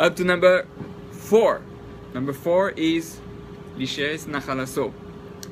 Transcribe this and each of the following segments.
Up to number 4. Number 4 is Lishes Nachalaso,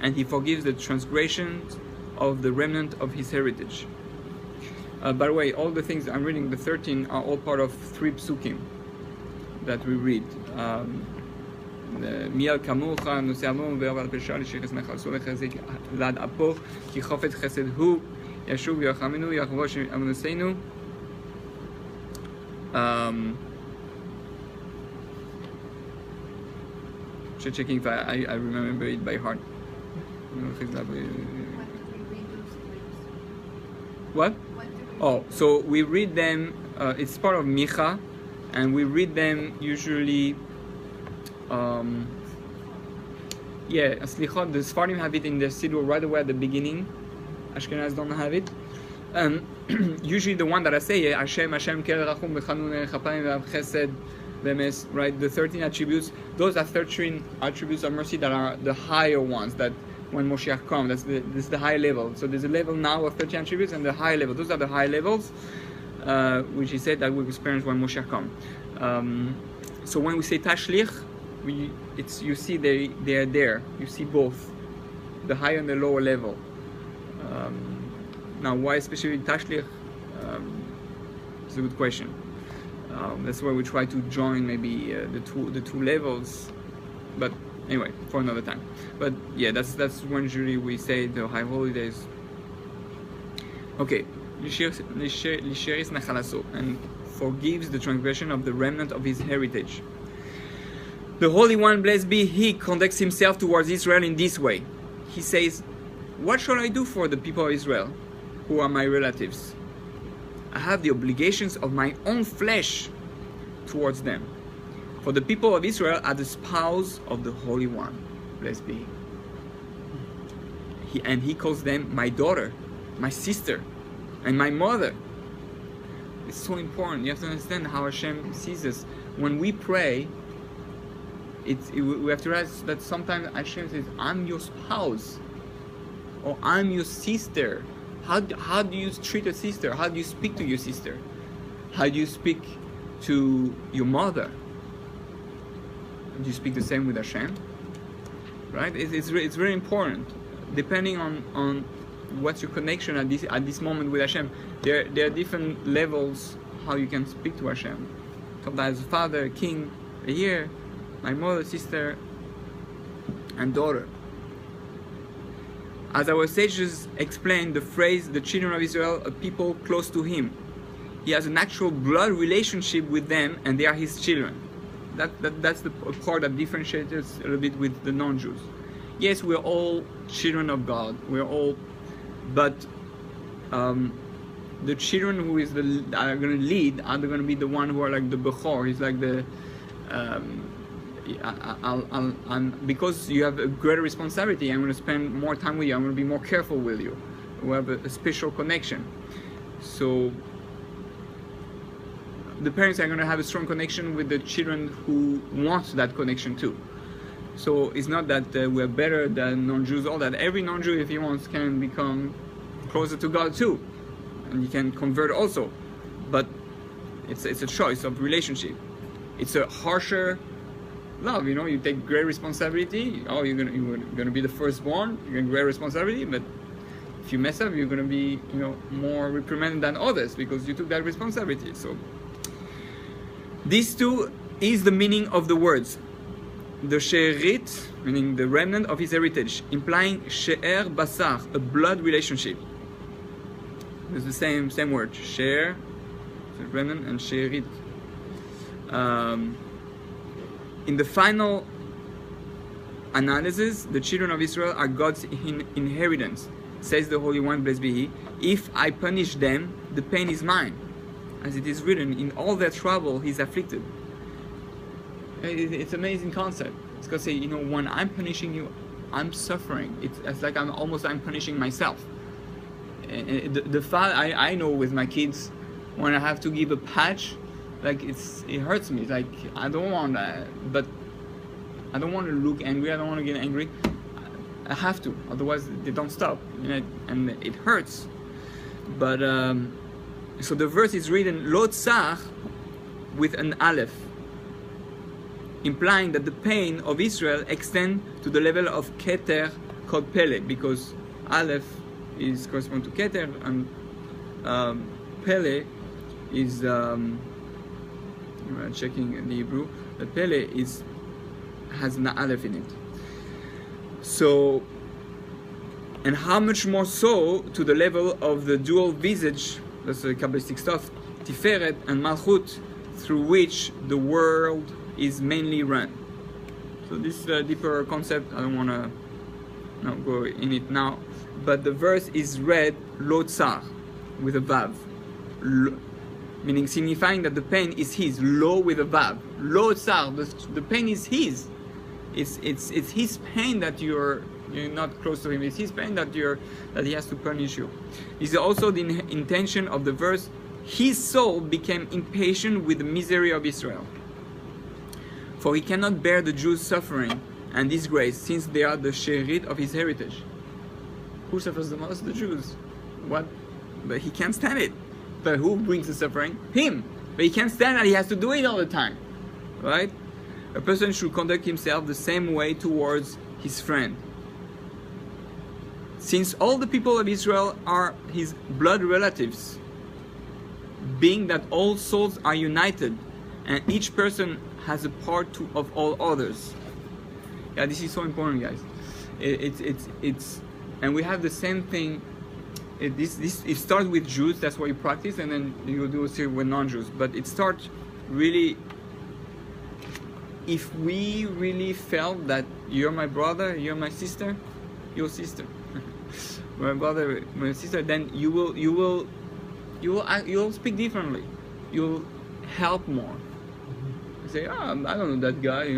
and he forgives the transgressions of the remnant of his heritage. By the way, all the things I'm reading, the 13, are all part of 3 psukim that we read. Miel kamucha nusiamu ve'aval pesha lishes nachalaso lechazik lad apo ki chofet chesed hu yashuv yachaminu yachvosh amunuseinu. Checking if I remember it by heart. What? Oh, so we read them, it's part of Micha, and we read them usually, Slichot, the Sfardim have it in their Siddur right away at the beginning. Ashkenaz don't have it. Usually the one that I say, Hashem, Kel Rachum, B'chanun Chapayim, V'av Chesed, Bemes, right? The 13 attributes, those are 13 attributes of mercy that are the higher ones, that when Moshiach comes, this is the high level. So there's a level now of 13 attributes and the high level. Those are the high levels, which he said that we experience when Moshiach comes. So when we say Tashlich, you see they are there. You see both, the higher and the lower level. Now, why especially Tashlich? It's a good question. That's why we try to join maybe the two levels, but anyway, for another time. But yeah, that's when usually we say the high holidays. Okay, Lisheris Nachalaso, and forgives the transgression of the remnant of his heritage. The Holy One, blessed be He, conducts himself towards Israel in this way. He says, "What shall I do for the people of Israel, who are my relatives? I have the obligations of my own flesh towards them. For the people of Israel are the spouse of the Holy One, blessed be He. And He calls them my daughter, my sister, and my mother." It's so important. You have to understand how Hashem sees us. When we pray, we have to realize that sometimes Hashem says, "I'm your spouse," or "I'm your sister." How do you treat a sister? How do you speak to your sister? How do you speak to your mother? Do you speak the same with Hashem? Right? It's very important. Depending on what's your connection at this moment with Hashem, there are different levels how you can speak to Hashem. Sometimes father, king, here, my mother, sister, and daughter. As our sages explained, the phrase "the children of Israel, a people close to Him," He has an actual blood relationship with them, and they are His children. That's the part that differentiates us a little bit with the non-Jews. Yes, we're all children of God. We're all, but the children who are going to lead are going to be the one who are like the Bechor. He's like the because you have a greater responsibility, I'm going to spend more time with you. I'm going to be more careful with you. We have a special connection. So the parents are going to have a strong connection with the children who want that connection too. So it's not that we're better than non-Jews, all that. Every non-Jew, if he wants, can become closer to God too, and he can convert also. But it's a choice of relationship. It's a harsher love, you take great responsibility. Oh, you're gonna be the firstborn. You're gonna great responsibility, but if you mess up, you're gonna be, more reprimanded than others because you took that responsibility. So these two is the meaning of the words. The she'erit, meaning the remnant of his heritage, implying she'er basar, a blood relationship. It's the same word, she'er, remnant, and she'erit. In the final analysis, the children of Israel are God's inheritance, says the Holy One, blessed be He. If I punish them, the pain is mine. As it is written, in all their trouble, He's afflicted. It's an amazing concept. It's going to say, when I'm punishing you, I'm suffering. It's like I'm punishing myself. The fact I know with my kids, when I have to give a patch, it hurts me. It's like I don't want that, but I don't want to look angry. I don't want to get angry. I have to, otherwise they don't stop, and it hurts. But so the verse is written Lo tzach with an aleph, implying that the pain of Israel extends to the level of Keter called Pele, because Aleph is correspond to Keter, and Pele is checking the Hebrew. The Pele has an Aleph in it. So, and how much more so to the level of the dual visage, that's the Kabbalistic stuff, Tiferet and Malchut, through which the world is mainly run. So this is a deeper concept. I don't want to go in it now, but the verse is read Lo Tsar with a vav, meaning signifying that the pain is his. Lo with a vav, Lo Tsar. The pain is his. It's his pain that you're not close to him. It's his pain that he has to punish you. It's also the intention of the verse. His soul became impatient with the misery of Israel, for he cannot bear the Jews' suffering and disgrace, since they are the sherit of his heritage. Who suffers the most? The Jews. What? But he can't stand it. But who brings the suffering? Him. But he can't stand that. He has to do it all the time, right? A person should conduct himself the same way towards his friend. Since all the people of Israel are his blood relatives, being that all souls are united and each person has a part of all others. Yeah, this is so important, guys. It's and we have the same thing. It starts with Jews, that's what you practice, and then you do it with non-Jews. But it starts really, if we really felt that you're my brother, you're my sister, your sister, my brother, my sister, then you'll speak differently. You'll help more. You say, I don't know that guy,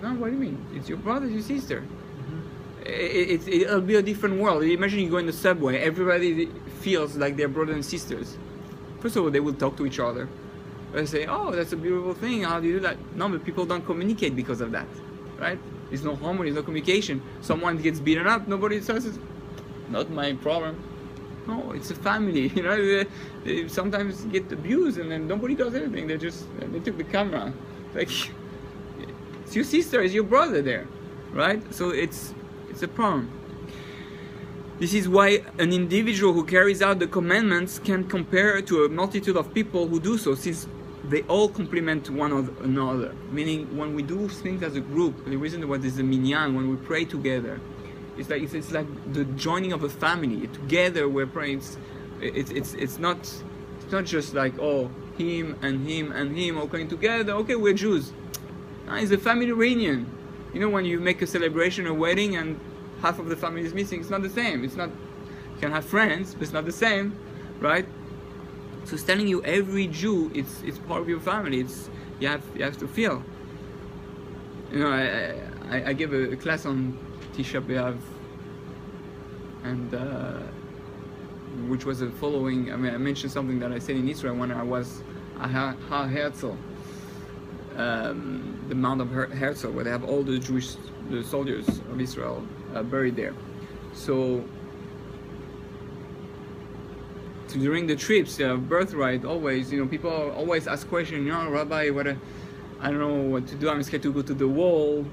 No, what do you mean? It's your brother, your sister. It'll be a different world. Imagine you go in the subway, everybody feels like they're brothers and sisters. First of all, they will talk to each other. They say, oh, that's a beautiful thing, how do you do that? No, but people don't communicate because of that, right? There's no harmony, there's no communication. Someone gets beaten up, nobody says, not my problem. No, it's a family, they sometimes get abused and then nobody does anything. They took the camera. Like, it's your sister, it's your brother there, right? So it's a problem. This is why an individual who carries out the commandments can compare to a multitude of people who do so, since they all complement one another. Meaning, when we do things as a group, the reason what is the minyan, when we pray together, it's like the joining of a family. Together we're praying. It's not just like, oh, him and him and him all coming together. Okay, we're Jews. No, it's a family reunion. When you make a celebration, a wedding, and half of the family is missing, it's not the same. It's not. You can have friends, but it's not the same, right? So it's telling you every Jew, it's part of your family. You have to feel. I gave a class on Tisha B'Av, and which was the following. I mentioned something that I said in Israel when I was at Har Herzl, the Mount of Herzl, where they have all the soldiers of Israel buried there. So during the trips, birthright, always, people always ask questions. Rabbi, I don't know what to do. I'm scared to go to the wall,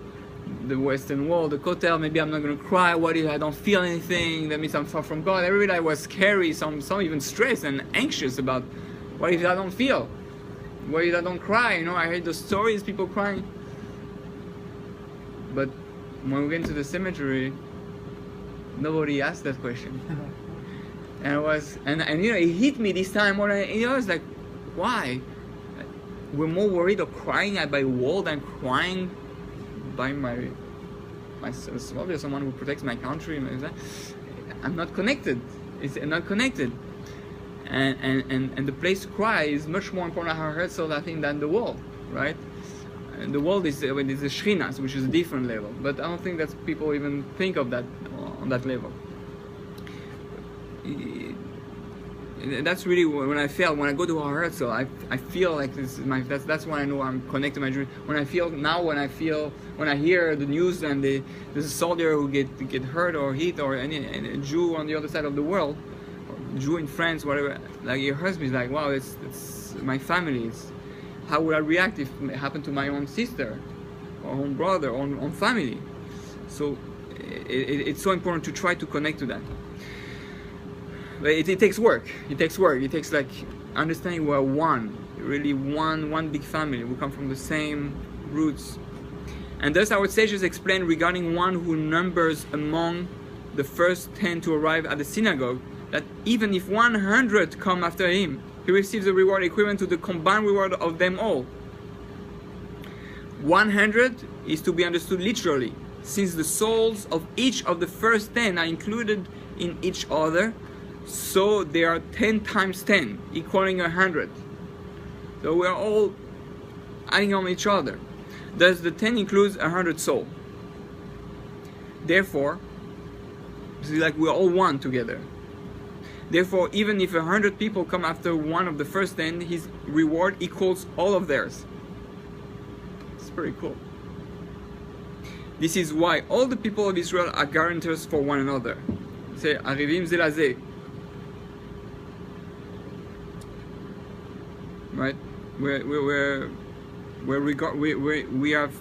the Western Wall, the Kotel. Maybe I'm not going to cry. What if I don't feel anything? That means I'm far from God. Everybody was scary, some even stressed and anxious about what if I don't feel? What if I don't cry? I heard the stories, people crying. But when we went to the cemetery, nobody asked that question. And it hit me this time more than, I was like, why? We're more worried of crying by a wall than crying by my soldier, someone who protects my country. I'm not connected. It's not connected. And the place to cry is much more important at Har Herzl, I think, than the wall, right? And the wall is the Shekhinah, which is a different level. But I don't think that people even think of that on that level. That's really when I go to Har Herzl, I feel like this is that's when I know I'm connected to my dream. When I hear the news and there's a soldier who get hurt or hit, or a Jew on the other side of the world, or Jew in France, whatever, like, it hurts me. It's like, wow, it's my family. How would I react if it happened to my own sister? our own brother, our own family. So it's so important to try to connect to that. But it takes work. It takes work. It takes like understanding we're one, really one big family. We come from the same roots. And thus our sages explain regarding one who numbers among the first 10 to arrive at the synagogue, that even if 100 come after him, he receives a reward equivalent to the combined reward of them all. 100 is to be understood literally, since the souls of each of the first 10 are included in each other, so they are 10 times 10, equaling 100. So we are all adding on each other. Thus the 10 includes 100 souls. Therefore, it's like we're all one together. Therefore, even if 100 people come after one of the first 10, his reward equals all of theirs. It's pretty cool. This is why all the people of Israel are guarantors for one another. C'est Arivim זה לזה. Right? We have